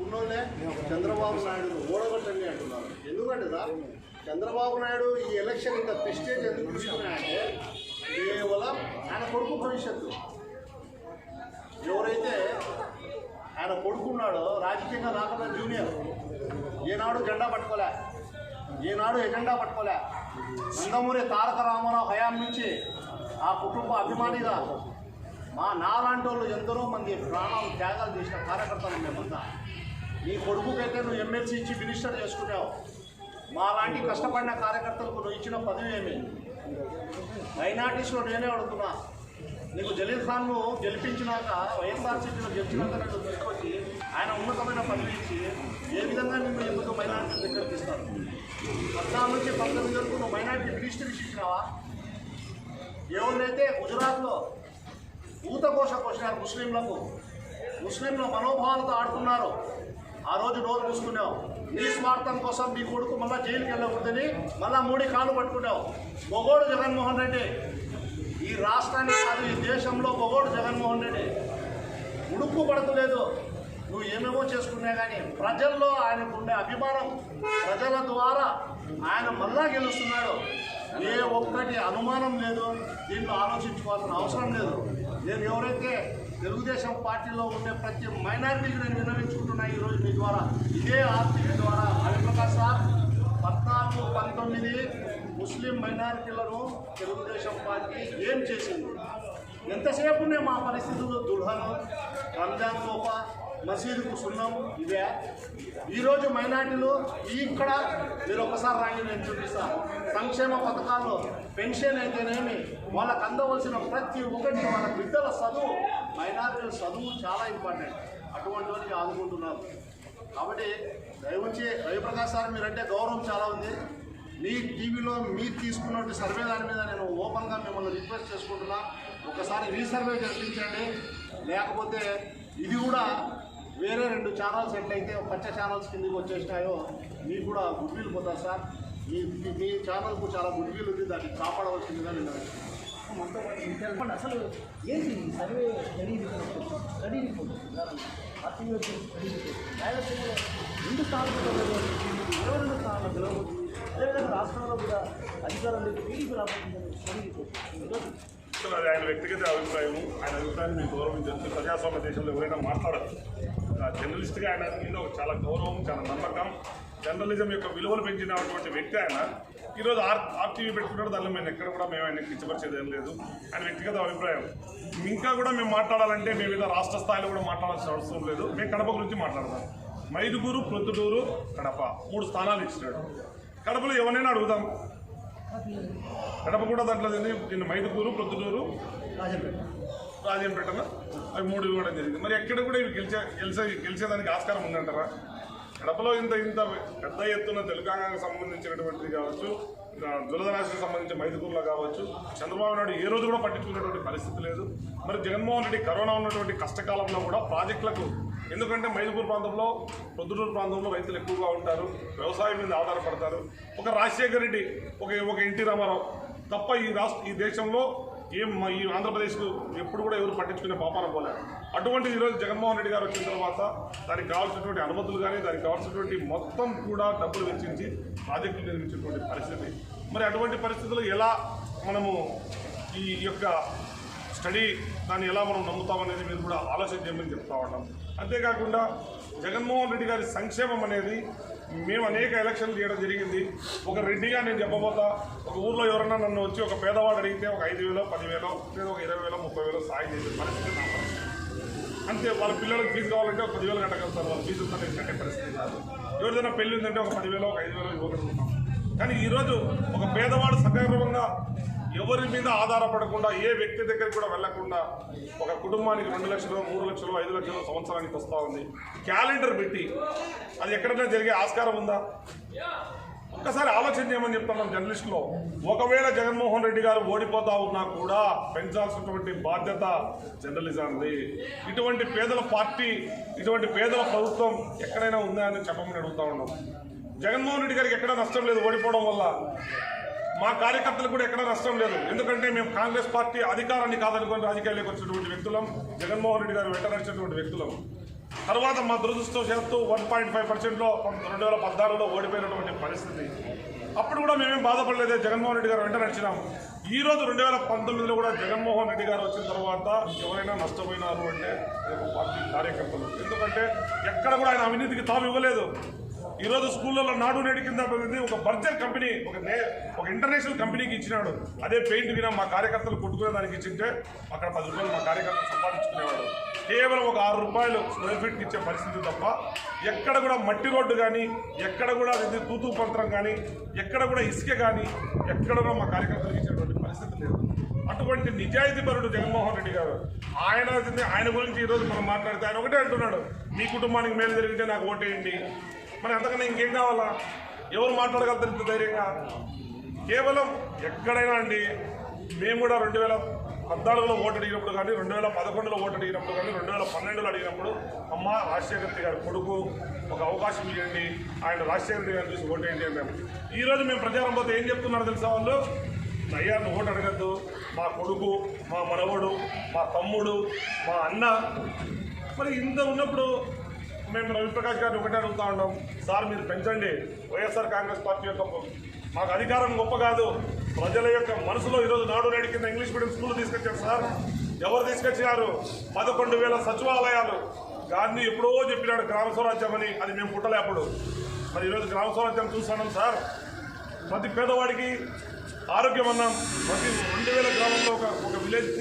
ఉన్నోళ్ళే చంద్రబాబు నాయుడు ఓడగొట్టండి అంటున్నారు. ఎందుకంటే సార్ చంద్రబాబు నాయుడు ఈ ఎలక్షన్ ఇంత ప్రెస్టేజ్ ఎందుకు తీసుకున్నాయంటే కేవలం ఆయన కొడుకు భవిష్యత్తు. ఎవరైతే ఆయన కొడుకున్నాడో రాజకీయంగా నాకన్నా జూనియర్, ఏనాడు జెండా పట్టుకోలే, ఏనాడు ఎజెండా పట్టుకోలే. నందమూరి తారక రామారావు హయాం నుంచి ఆ కుటుంబ అభిమానిగా నాలాంటి వాళ్ళు ఎందరో మంది ప్రాణాలు త్యాగాలు చేసిన కార్యకర్తలు మేమంతా. నీ కొడుకుకైతే నువ్వు ఎమ్మెల్సీ ఇచ్చి మినిస్టర్ చేసుకున్నావు. మాలాంటి కష్టపడిన కార్యకర్తలకు నువ్వు ఇచ్చిన పదవి ఏమి? మైనార్టీస్లో నేనే అడుగుతున్నా, నీకు జలీల్ ఖాన్ను గెలిపించినాక వైఎస్ఆర్సీపీలో గెలిచినాక నన్ను తీసుకొచ్చి ఆయన ఉన్నతమైన పదవి ఇచ్చి ఏ విధంగా నిన్ను ఎందుకు మైనార్టీ దగ్గర తీస్తారు? 14 నుంచి 19 వరకు నువ్వు మైనార్టీ మినిస్టర్ ఇచ్చినావా? ఎవరినైతే గుజరాత్లో ఊతకోశ కోసినారు ముస్లింల మనోభావాలతో ఆడుతున్నారు, ఆ రోజు నోరు మూసుకున్నావు. నీ స్వార్థం కోసం నీ కొడుకు మళ్ళీ జైలుకి వెళ్ళకూడదని మళ్ళీ మోడీ కాలు పట్టుకున్నావు. మొగోడు జగన్మోహన్ రెడ్డి ఈ రాష్ట్రానికి కాదు ఈ దేశంలో మొగోడు జగన్మోహన్ రెడ్డి. ఉడుపు పడతలేదు, నువ్వు ఏమేమో చేసుకున్నా కానీ ప్రజల్లో ఆయనకు ఉండే అభిమానం, ప్రజల ద్వారా ఆయన మళ్ళా గెలుస్తున్నాడు. ఏ ఒక్కటి అనుమానం లేదు, దీంట్లో ఆలోచించుకోవాల్సిన అవసరం లేదు. నేను ఎవరైతే తెలుగుదేశం పార్టీలో ఉండే ప్రతి మైనారిటీకి నేను విన్నవించుకుంటున్నా ఈరోజు మీ ద్వారా, ఇదే ఆర్టీవీ ద్వారా. హరిప్రకాష్ సార్ 14, 19 ముస్లిం మైనారిటీలను తెలుగుదేశం పార్టీ ఏం చేసింది? ఎంతసేపునే మా పరిస్థితులు దుల్హను, రంజాన్ తోఫా, మసీదుకు సున్నం ఇవే. ఈరోజు మైనార్టీలు ఇక్కడ మీరు ఒకసారి రాండి, నేను చూపిస్తాను. సంక్షేమ పథకాల్లో పెన్షన్ అయితేనేమి, వాళ్ళకు అందవలసిన ప్రతి ఒక్కటి, వాళ్ళ బిడ్డల చదువు, మైనార్టీల చదువు చాలా ఇంపార్టెంట్. అటువంటి వారికి ఆదుకుంటున్నారు. కాబట్టి దయవుంచి రవిప్రకాష్ సార్ మీరంటే గౌరవం చాలా ఉంది. మీ టీవీలో మీరు తీసుకున్న సర్వే దాని మీద నేను ఓపెన్గా మిమ్మల్ని రిక్వెస్ట్ చేసుకుంటున్నా, ఒకసారి రీసర్వే జరిపించండి. లేకపోతే ఇది కూడా వేరే 2 ఛానల్స్ ఎట్లయితే పచ్చ ఛానల్స్ కిందకి వచ్చేసినాయో మీకు కూడా గుడ్విల్ పోతారు సార్. మీ ఛానల్కు చాలా గుడ్విల్ ఉంది, దాన్ని కాపాడవలసిందిగా నేను చెప్పండి. అసలు ఏంటి survey study report RTV study report రాయలసీమలో 2 స్థానాలు 22 స్థానాలు గెలవబోతుంది. అదేవిధంగా రాష్ట్రంలో కూడా అధికారం లేదు, టీడీపీ రాబోతుందని స్టడీ రిపోర్ట్. అది ఆయన వ్యక్తిగత అభిప్రాయం. ఆయన అభిప్రాయాన్ని మేము గౌరవించవచ్చు. ప్రజాస్వామ్య దేశంలో ఎవరైనా మాట్లాడచ్చు. జర్నలిస్ట్గా ఆయన మీద చాలా గౌరవం, చాలా నమ్మకం, జర్నలిజం యొక్క విలువలు పెంచినటువంటి వ్యక్తి ఆయన. ఈరోజు ఆర్టీవీ పెట్టుకున్నాడు, దానిలో మేము ఎక్కడ కూడా మేము ఆయన కించపరిచేది ఏం లేదు. ఆయన వ్యక్తిగత అభిప్రాయం. ఇంకా కూడా మేము మాట్లాడాలంటే మేము ఏదో రాష్ట్ర స్థాయిలో కూడా మాట్లాడాల్సిన అవసరం లేదు. మేము కడప గురించి మాట్లాడదాం. మైదుగూరు, ప్రొద్దుటూరు, కడప 3 స్థానాలు ఇచ్చినాడు. కడపలో ఎవరైనా అడుగుదాం, కడప కూడా దాంట్లో దీన్ని మైదుగూరు, ప్రొద్దుటూరు, రాజంపేటలో అవి 3 ఇవ్వడం జరిగింది. మరి ఎక్కడ కూడా ఇవి గెలిచేదానికి ఆస్కారం ఉందంటారా? కడపలో ఇంత పెద్ద ఎత్తున తెలంగాణకు సంబంధించినటువంటిది కావచ్చు, దురదరాశికి సంబంధించిన మైదుగూరులో కావచ్చు, చంద్రబాబు నాయుడు ఏ రోజు కూడా పట్టించుకున్నటువంటి పరిస్థితి లేదు. మరి జగన్మోహన్ రెడ్డి కరోనా ఉన్నటువంటి కష్టకాలంలో కూడా ప్రాజెక్టులకు, ఎందుకంటే మైదుగూరు ప్రాంతంలో, ప్రొద్దుటూరు ప్రాంతంలో రైతులు ఎక్కువగా ఉంటారు, వ్యవసాయం మీద ఆధారపడతారు. ఒక రాజశేఖర రెడ్డి, ఒక ఎన్టీ రామారావు తప్ప ఈ దేశంలో ఈ ఆంధ్రప్రదేశ్కు ఎప్పుడు కూడా ఎవరు పట్టించుకునే పాపాన పోలేదు. అటువంటిది ఈరోజు జగన్మోహన్ రెడ్డి గారు వచ్చిన తర్వాత దానికి కావాల్సినటువంటి అనుమతులు కానీ, దానికి కావాల్సినటువంటి మొత్తం కూడా డబ్బులు వెచ్చించి ప్రాజెక్టులు నిర్మించినటువంటి పరిస్థితి. మరి అటువంటి పరిస్థితుల్లో ఎలా మనము ఈ యొక్క స్టడీ దాన్ని ఎలా మనం నమ్ముతామనేది మీరు కూడా ఆలోచన చేయమని చెప్తా ఉన్నాం. అంతేకాకుండా జగన్మోహన్ రెడ్డి గారి సంక్షేమం అనేది మేము అనేక ఎలక్షన్లు చేయడం జరిగింది. ఒక రెడ్డిగా నేను చెప్పబోతా, ఒక ఊర్లో ఎవరన్నా నన్ను వచ్చి ఒక పేదవాడు అడిగితే ఒక 5,000, 10,000 లేదా ఒక 20,000, 30,000 సాయం చేసే పరిస్థితి నా పరిస్థితి. అంతే. వాళ్ళ పిల్లలకు ఫీజు కావాలంటే ఒక 10,000 కట్టగలుగుతారు. వాళ్ళ ఫీజు ఉందని కట్టే పరిస్థితి కాదు. ఎవరిదైనా పెళ్లి ఉందంటే ఒక 10,000, ఒక 5,000 ఇవ్వగలుగుతాం. కానీ ఈరోజు ఒక పేదవాడు సగర్వంగా ఎవరి మీద ఆధారపడకుండా, ఏ వ్యక్తి దగ్గరికి కూడా వెళ్లకుండా ఒక కుటుంబానికి 2 లక్షలు, 3 లక్షలు, 5 లక్షలు సంవత్సరానికి వస్తూ ఉంది. క్యాలెండర్ పెట్టి అది ఎక్కడైనా జరిగే ఆస్కారం ఉందా? ఒక్కసారి ఆలోచన చేయమని చెప్తున్నాం జర్నలిస్టులో. ఒకవేళ జగన్మోహన్ రెడ్డి గారు ఓడిపోతా ఉన్నా కూడా పెంచాల్సినటువంటి బాధ్యత జర్నలిజాన్ని. ఇటువంటి పేదల పార్టీ, ఇటువంటి పేదల ప్రభుత్వం ఎక్కడైనా ఉందా అని చెప్పమని అడుగుతా ఉన్నాం. జగన్మోహన్ రెడ్డి గారికి ఎక్కడా నష్టం లేదు ఓడిపోవడం వల్ల. మా కార్యకర్తలకు కూడా ఎక్కడ నష్టం లేదు. ఎందుకంటే మేము కాంగ్రెస్ పార్టీ అధికారాన్ని కాదనుకొని రాజకీయాల్లోకి వచ్చినటువంటి వ్యక్తులం, జగన్మోహన్ రెడ్డి గారు వెంట నడిచినటువంటి వ్యక్తులం. తర్వాత మా దురదృష్టవశాత్తు 1.5%లో 2014లో ఓడిపోయినటువంటి పరిస్థితి. అప్పుడు కూడా మేమేం బాధపడలేదే, జగన్మోహన్ రెడ్డి గారు వెంట నడిచినాము. ఈ రోజు 2019లో కూడా జగన్మోహన్ రెడ్డి గారు వచ్చిన తర్వాత ఎవరైనా నష్టపోయినారు అంటే పార్టీ కార్యకర్తలు. ఎందుకంటే ఎక్కడ కూడా ఆయన అవినీతికి తావు ఇవ్వలేదు. ఈరోజు స్కూళ్ళలో నాడు నేడు కింద ఒక బర్జర్ కంపెనీ ఒక ఇంటర్నేషనల్ కంపెనీకి ఇచ్చినాడు. అదే పెయింట్ కింద మా కార్యకర్తలు కొట్టుకునే దానికి ఇచ్చింటే అక్కడ 10 రూపాయలు మా కార్యకర్తలు సంపాదించుకునేవాడు. కేవలం ఒక 6 రూపాయలు స్క్వేర్ ఫీట్కి ఇచ్చే పరిస్థితి తప్ప ఎక్కడ కూడా మట్టి రోడ్డు కానీ, ఎక్కడ కూడా అది తూతూ పంత్రం కానీ, ఎక్కడ కూడా ఇసుక కానీ, ఎక్కడ కూడా మా కార్యకర్తలకు ఇచ్చినటువంటి పరిస్థితి లేదు. అటువంటి నిజాయితీపరుడు జగన్మోహన్ రెడ్డి గారు. ఆయన గురించి ఈరోజు మనం మాట్లాడితే ఆయన ఒకటే అంటున్నాడు, మీ కుటుంబానికి మేలు జరిగితే నాకు ఓటేయండి. మరి అంతకన్నా ఇంకేం కావాలా? ఎవరు మాట్లాడగలుగుతారు ఇంత ధైర్యంగా? కేవలం ఎక్కడైనా అండి, మేము కూడా 2014లో ఓటు అడిగినప్పుడు కానీ, 2011లో ఓటు అడిగినప్పుడు కానీ, 2012లో అడిగినప్పుడు అమ్మ రాజశేఖర రెడ్డి గారి కొడుకు, ఒక అవకాశం ఇవ్వండి, ఆయన రాజశేఖర రెడ్డి గారిని చూసి ఓటేయండి అన్నాము. ఈరోజు మేము ప్రచారం పోతే ఏం చెప్తున్నారు తెలుసా వాళ్ళు? అయ్యా నువ్వు ఓటు అడగద్దు, మా కొడుకు, మా మనవడు, మా తమ్ముడు, మా అన్న. మరి ఇంత ఉన్నప్పుడు మేము రవిప్రకాష్ గారిని ఒకటే అడుగుతా ఉన్నాం, సార్ మీరు పెంచండి. వైఎస్ఆర్ కాంగ్రెస్ పార్టీ యొక్క మాకు అధికారం గొప్ప కాదు, ప్రజల యొక్క మనసులో ఈరోజు నాడు నేడు కింద ఇంగ్లీష్ మీడియం స్కూల్ తీసుకొచ్చారు సార్. ఎవరు తీసుకొచ్చినారు? 11,000 సచివాలయాలు. గాంధీ ఎప్పుడో చెప్పినాడు గ్రామ స్వరాజ్యం అని, అది మేము పుట్టలే అప్పుడు. మరి ఈరోజు గ్రామ స్వరాజ్యం చూస్తున్నాం సార్. ప్రతి పేదవాడికి ఆరోగ్యం అన్నాం. ప్రతి 2000 గ్రామంలో ఒక విలేజ్